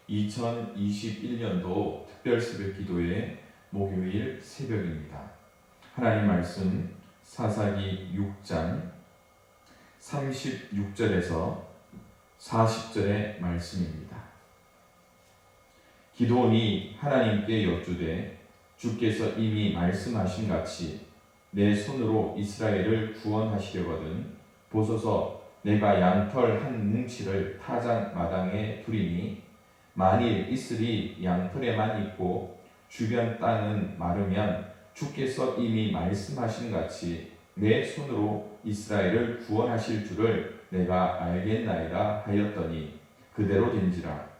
2021년도 특별 새벽 기도의 목요일 새벽입니다. 하나님 말씀 사사기 6장 36절에서 40절의 말씀입니다. 기드온이 하나님께 여쭈되 주께서 이미 말씀하신 같이 내 손으로 이스라엘을 구원하시려거든 보소서 내가 양털 한 뭉치를 타작 마당에 두리니 만일 이슬이 양털에만 있고 주변 땅은 마르면 주께서 이미 말씀하신 같이 내 손으로 이스라엘을 구원하실 줄을 내가 알겠나이다 하였더니 그대로 된지라.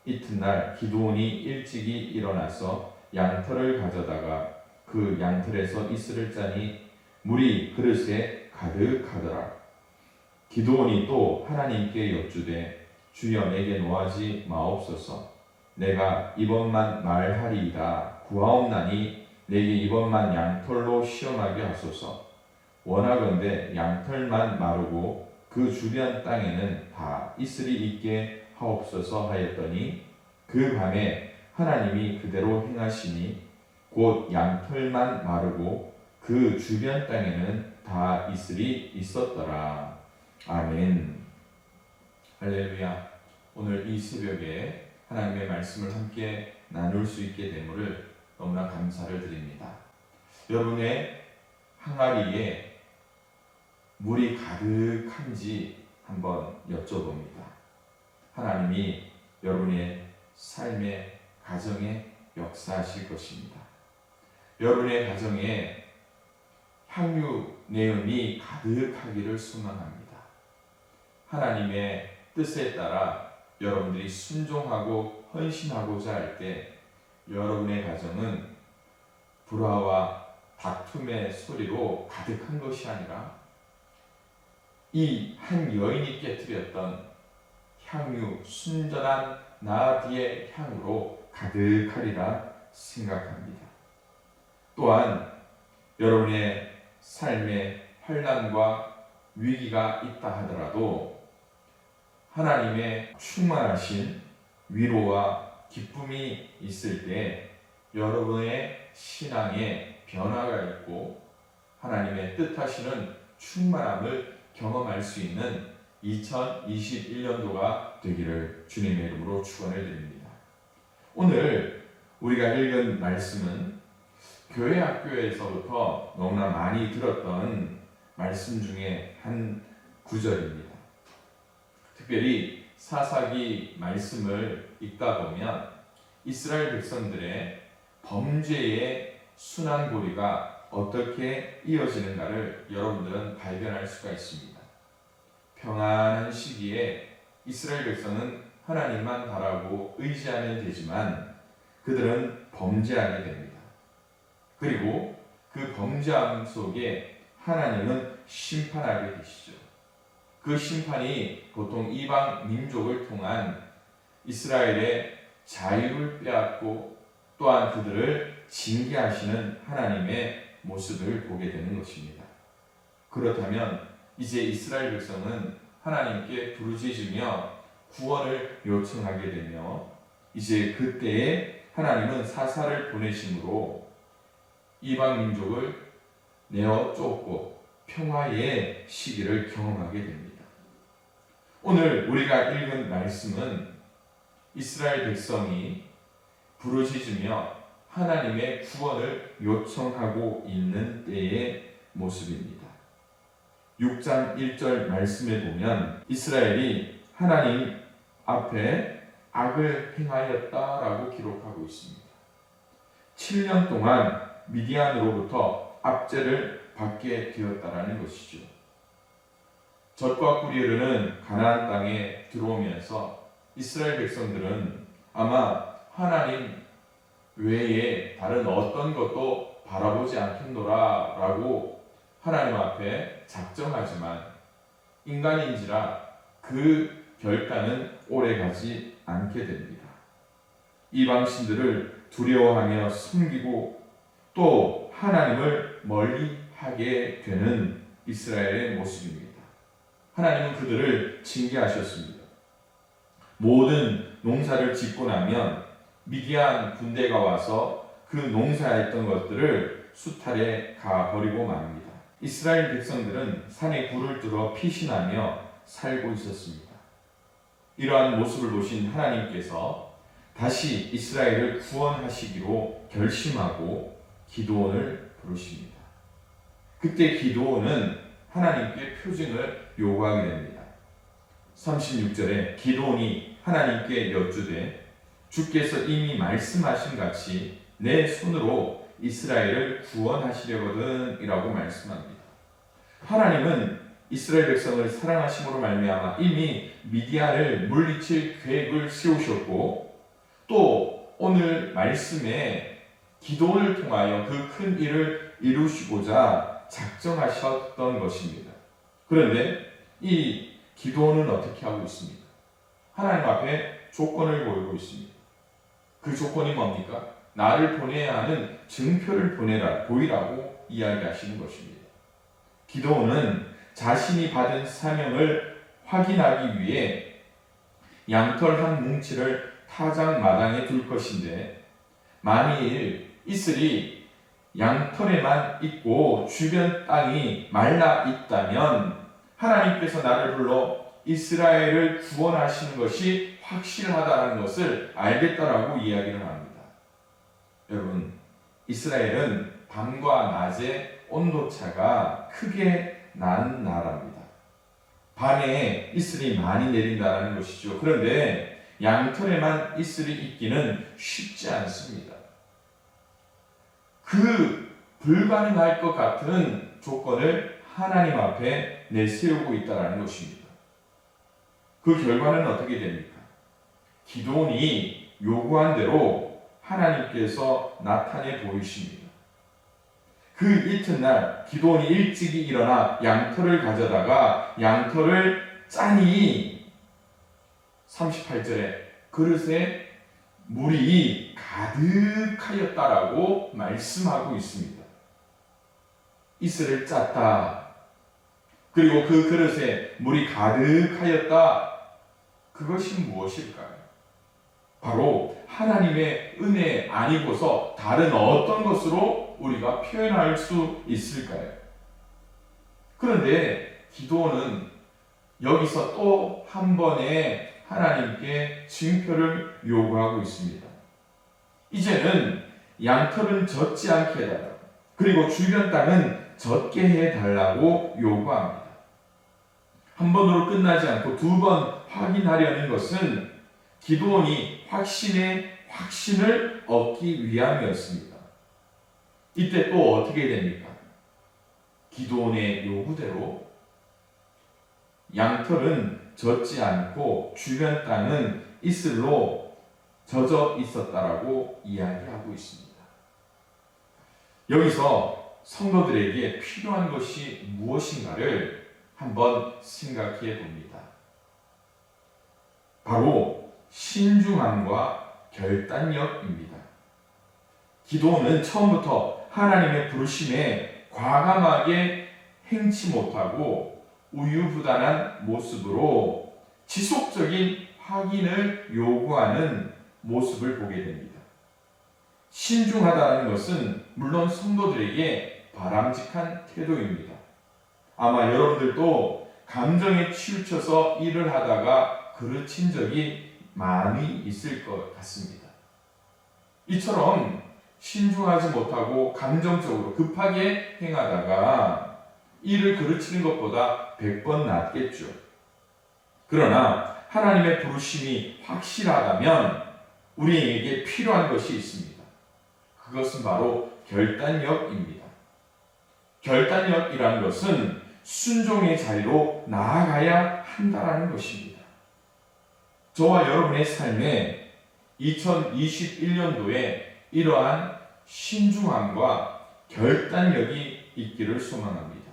이튿날 기드온이 일찍이 일어나서 양털을 가져다가 그 양털에서 이슬을 짜니 물이 그릇에 가득하더라. 기드온이 또 하나님께 여쭈되 주여 내게 노하지 마옵소서. 내가 이번만 말하리이다 구하옵나니 내게 이번만 양털로 시험하게 하소서. 원하건대 양털만 마르고 그 주변 땅에는 다 이슬이 있게 하옵소서 하였더니 그 밤에 하나님이 그대로 행하시니 곧 양털만 마르고 그 주변 땅에는 다 이슬이 있었더라. 아멘. 할렐루야. 오늘 이 새벽에 하나님의 말씀을 함께 나눌 수 있게 되므를 너무나 감사를 드립니다. 여러분의 항아리에 물이 가득한지 한번 여쭤봅니다. 하나님이 여러분의 삶의 가정에 역사하실 것입니다. 여러분의 가정에 향유 내음이 가득하기를 소망합니다. 하나님의 뜻에 따라 여러분들이 순종하고 헌신하고자 할 때 여러분의 가정은 불화와 다툼의 소리로 가득한 것이 아니라 이 한 여인이 깨뜨렸던 향유 순전한 나디의 향으로 가득하리라 생각합니다. 또한 여러분의 삶에 환난과 위기가 있다 하더라도 하나님의 충만하신 위로와 기쁨이 있을 때 여러분의 신앙에 변화가 있고 하나님의 뜻하시는 충만함을 경험할 수 있는 2021년도가 되기를 주님의 이름으로 축원을 드립니다. 오늘 우리가 읽은 말씀은 교회 학교에서부터 너무나 많이 들었던 말씀 중에 한 구절입니다. 특별히 사사기 말씀을 읽다 보면 이스라엘 백성들의 범죄의 순환고리가 어떻게 이어지는가를 여러분들은 발견할 수가 있습니다. 평안한 시기에 이스라엘 백성은 하나님만 바라고 의지하면 되지만 그들은 범죄하게 됩니다. 그리고 그 범죄함 속에 하나님은 심판하게 되시죠. 그 심판이 보통 이방 민족을 통한 이스라엘의 자유를 빼앗고 또한 그들을 징계하시는 하나님의 모습을 보게 되는 것입니다. 그렇다면 이제 이스라엘 백성은 하나님께 부르짖으며 구원을 요청하게 되며 이제 그때에 하나님은 사사를 보내심으로 이방 민족을 내어 쫓고 평화의 시기를 경험하게 됩니다. 오늘 우리가 읽은 말씀은 이스라엘 백성이 부르짖으며 하나님의 구원을 요청하고 있는 때의 모습입니다. 6장 1절 말씀에 보면 이스라엘이 하나님 앞에 악을 행하였다라고 기록하고 있습니다. 7년 동안 미디안으로부터 압제를 받게 되었다라는 것이죠. 젖과 꿀이 흐르는 가나안 땅에 들어오면서 이스라엘 백성들은 아마 하나님 외에 다른 어떤 것도 바라보지 않겠노라 라고 하나님 앞에 작정하지만 인간인지라 그 결단은 오래가지 않게 됩니다. 이방신들을 두려워하며 숨기고 또 하나님을 멀리하게 되는 이스라엘의 모습입니다. 하나님은 그들을 징계하셨습니다. 모든 농사를 짓고 나면 미디안 군대가 와서 그 농사했던 것들을 수탈에 가버리고 맙니다. 이스라엘 백성들은 산에 굴을 뚫어 피신하며 살고 있었습니다. 이러한 모습을 보신 하나님께서 다시 이스라엘을 구원하시기로 결심하고 기드온을 부르십니다. 그때 기드온은 하나님께 표징을 요구하게 됩니다. 36절에 기드온이 하나님께 여쭈되 주께서 이미 말씀하신 같이 내 손으로 이스라엘을 구원하시려거든 이라고 말씀합니다. 하나님은 이스라엘 백성을 사랑하심으로 말미암아 이미 미디안을 물리칠 계획을 세우셨고 또 오늘 말씀에 기도를 통하여 그 큰 일을 이루시고자 작정하셨던 것입니다. 그런데 이 기도는 어떻게 하고 있습니까? 하나님 앞에 조건을 보이고 있습니다. 그 조건이 뭡니까? 나를 보내야 하는 증표를 보이라고 이야기하시는 것입니다. 기도는 자신이 받은 사명을 확인하기 위해 양털 한 뭉치를 타작 마당에 둘 것인데 만일 이슬이 양털에만 있고 주변 땅이 말라 있다면 하나님께서 나를 불러 이스라엘을 구원하시는 것이 확실하다는 것을 알겠다라고 이야기를 합니다. 여러분, 이스라엘은 밤과 낮의 온도차가 크게 난 나라입니다. 밤에 이슬이 많이 내린다는 것이죠. 그런데 양털에만 이슬이 있기는 쉽지 않습니다. 그 불가능할 것 같은 조건을 하나님 앞에 내세우고 있다는 것입니다. 그 결과는 어떻게 됩니까? 기드온이 요구한 대로 하나님께서 나타내 보이십니다. 그 이튿날 기드온이 일찍이 일어나 양털을 가져다가 양털을 짜니 38절에 그릇에 물이 가득하였다라고 말씀하고 있습니다. 이슬을 짰다. 그리고 그 그릇에 물이 가득하였다. 그것이 무엇일까요? 바로 하나님의 은혜 아니고서 다른 어떤 것으로 우리가 표현할 수 있을까요? 그런데 기도는 여기서 또 한 번의 하나님께 증표를 요구하고 있습니다. 이제는 양털은 젖지 않게 해달라. 그리고 주변 땅은 젖게 해달라고 요구합니다. 한 번으로 끝나지 않고 두 번 확인하려는 것은 기드온이 확신을 얻기 위함이었습니다. 이때 또 어떻게 됩니까? 기드온의 요구대로 양털은 젖지 않고 주변 땅은 이슬로 젖어 있었다라고 이야기하고 있습니다. 여기서 성도들에게 필요한 것이 무엇인가를 한번 생각해 봅니다. 바로 신중함과 결단력입니다. 기도는 처음부터 하나님의 부르심에 과감하게 행치 못하고 우유부단한 모습으로 지속적인 확인을 요구하는 모습을 보게 됩니다. 신중하다는 것은 물론 성도들에게 바람직한 태도입니다. 아마 여러분들도 감정에 치우쳐서 일을 하다가 그르친 적이 많이 있을 것 같습니다. 이처럼 신중하지 못하고 감정적으로 급하게 행하다가 일을 그르치는 것보다 100번 낫겠죠. 그러나 하나님의 부르심이 확실하다면 우리에게 필요한 것이 있습니다. 그것은 바로 결단력입니다. 결단력이라는 것은 순종의 자리로 나아가야 한다는 것입니다. 저와 여러분의 삶에 2021년도에 이러한 신중함과 결단력이 있기를 소망합니다.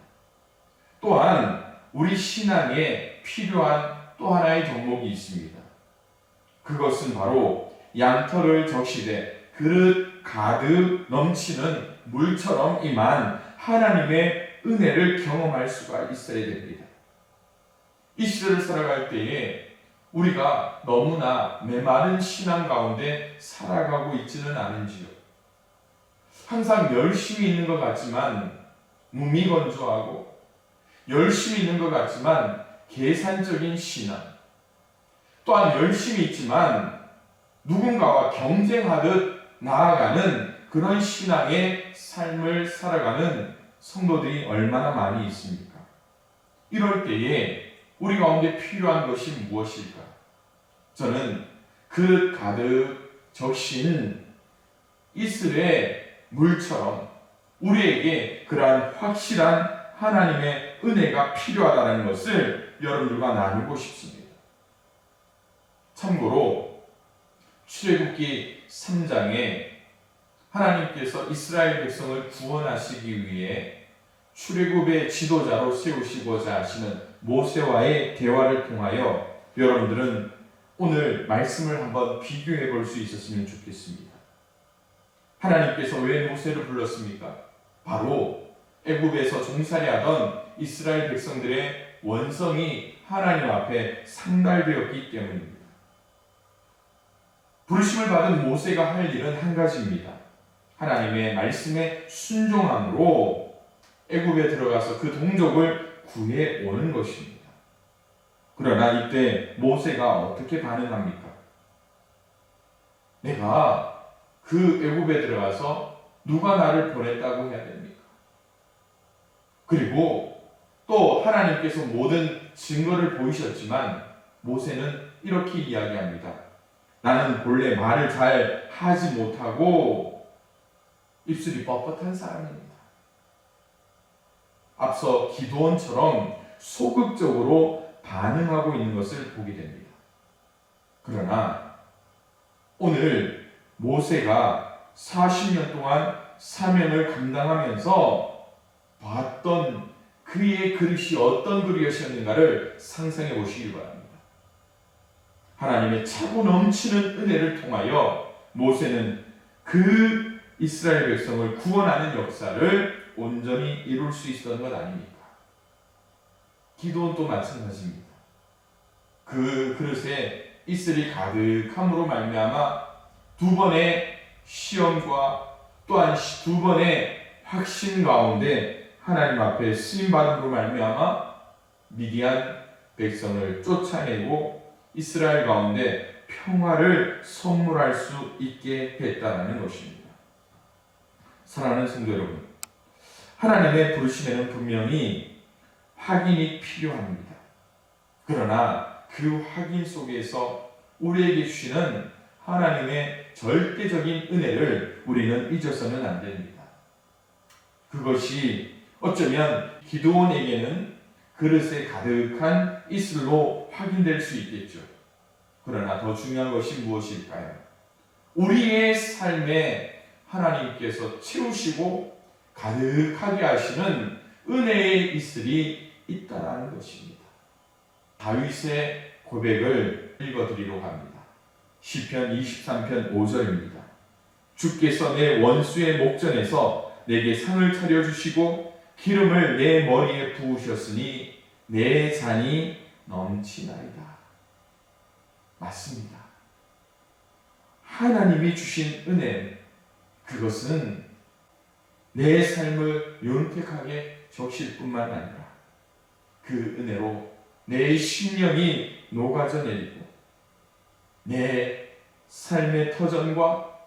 또한 우리 신앙에 필요한 또 하나의 덕목이 있습니다. 그것은 바로 양털을 적시되 그릇 가득 넘치는 물처럼 임한 하나님의 은혜를 경험할 수가 있어야 됩니다. 이 시대를 살아갈 때에 우리가 너무나 메마른 신앙 가운데 살아가고 있지는 않은지요. 항상 열심히 있는 것 같지만 무미건조하고, 열심히 있는 것 같지만 계산적인 신앙, 또한 열심히 있지만 누군가와 경쟁하듯 나아가는 그런 신앙의 삶을 살아가는 성도들이 얼마나 많이 있습니까? 이럴 때에 우리 가운데 필요한 것이 무엇일까? 저는 그릇 가득 적신 이슬의 물처럼 우리에게 그러한 확실한 하나님의 은혜가 필요하다는 것을 여러분들과 나누고 싶습니다. 참고로 출애굽기 3장에 하나님께서 이스라엘 백성을 구원하시기 위해 출애굽의 지도자로 세우시고자 하시는 모세와의 대화를 통하여 여러분들은 오늘 말씀을 한번 비교해 볼 수 있었으면 좋겠습니다. 하나님께서 왜 모세를 불렀습니까? 바로 애굽에서 종살이하던 이스라엘 백성들의 원성이 하나님 앞에 상달되었기 때문입니다. 부르심을 받은 모세가 할 일은 한 가지입니다. 하나님의 말씀에 순종함으로 애굽에 들어가서 그 동족을 구해 오는 것입니다. 그러나 이때 모세가 어떻게 반응합니까? 내가 그 애굽에 들어가서 누가 나를 보냈다고 해야 됩니까? 그리고 또 하나님께서 모든 증거를 보이셨지만 모세는 이렇게 이야기합니다. 나는 본래 말을 잘 하지 못하고 입술이 뻣뻣한 사람입니다. 앞서 기드온처럼 소극적으로 반응하고 있는 것을 보게 됩니다. 그러나 오늘 모세가 40년 동안 사명을 감당하면서 봤던 그의 그릇이 어떤 그릇이었는가를 상상해 보시기 바랍니다. 하나님의 차고 넘치는 은혜를 통하여 모세는 그 이스라엘 백성을 구원하는 역사를 온전히 이룰 수 있었던 것 아닙니까? 기도원도 마찬가지입니다. 그 그릇에 이슬이 가득함으로 말미암아 두 번의 시험과 또한 두 번의 확신 가운데 하나님 앞에 쓰임받음으로 말미암아 미디안 백성을 쫓아내고 이스라엘 가운데 평화를 선물할 수 있게 했다는 것입니다. 사랑하는 성도 여러분, 하나님의 부르심에는 분명히 확인이 필요합니다. 그러나 그 확인 속에서 우리에게 주시는 하나님의 절대적인 은혜를 우리는 잊어서는 안 됩니다. 그것이 어쩌면 기드온에게는 그릇에 가득한 이슬로 확인될 수 있겠죠. 그러나 더 중요한 것이 무엇일까요? 우리의 삶에 하나님께서 채우시고 가득하게 하시는 은혜의 이슬이 있다는 것입니다. 다윗의 고백을 읽어드리려고 합니다. 시편 23편 5절입니다. 주께서 내 원수의 목전에서 내게 상을 차려주시고 기름을 내 머리에 부으셨으니 내 잔이 넘치나이다. 맞습니다. 하나님이 주신 은혜, 그것은 내 삶을 윤택하게 적실 뿐만 아니라 그 은혜로 내 심령이 녹아져 내리고 내 삶의 터전과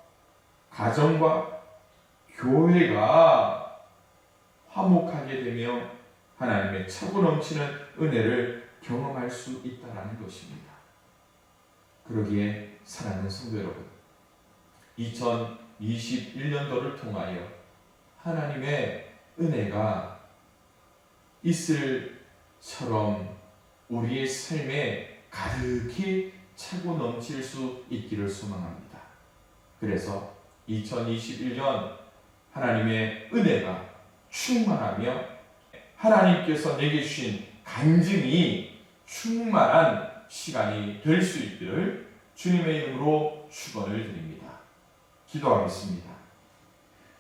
가정과 교회가 화목하게 되며 하나님의 차고 넘치는 은혜를 경험할 수 있다는 것입니다. 그러기에 사랑하는 성도 여러분, 2021년도를 통하여 하나님의 은혜가 이슬처럼 우리의 삶에 가득히 차고 넘칠 수 있기를 소망합니다. 그래서 2021년 하나님의 은혜가 충만하며 하나님께서 내게 주신 간증이 충만한 시간이 될 수 있기를 주님의 이름으로 축원을 드립니다. 기도하겠습니다.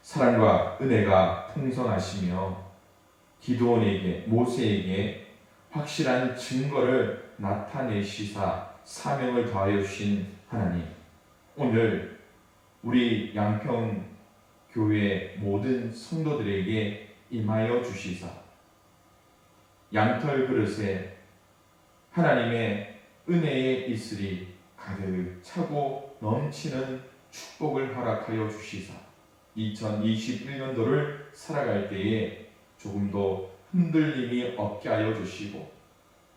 사랑과 은혜가 풍성하시며 기드온에게 모세에게 확실한 증거를 나타내시사 사명을 더하여 주신 하나님, 오늘 우리 양평 교회 모든 성도들에게 임하여 주시사 양털 그릇에 하나님의 은혜의 이슬이 가득 차고 넘치는 축복을 허락하여 주시사 2021년도를 살아갈 때에 조금도 흔들림이 없게 하여 주시고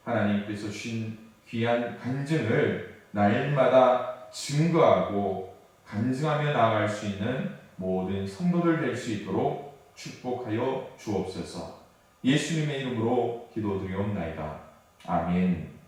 하나님께서 주신 귀한 간증을 날마다 증거하고 간증하며 나아갈 수 있는 모든 성도들 될 수 있도록 축복하여 주옵소서. 예수님의 이름으로 기도드리옵나이다. 아멘.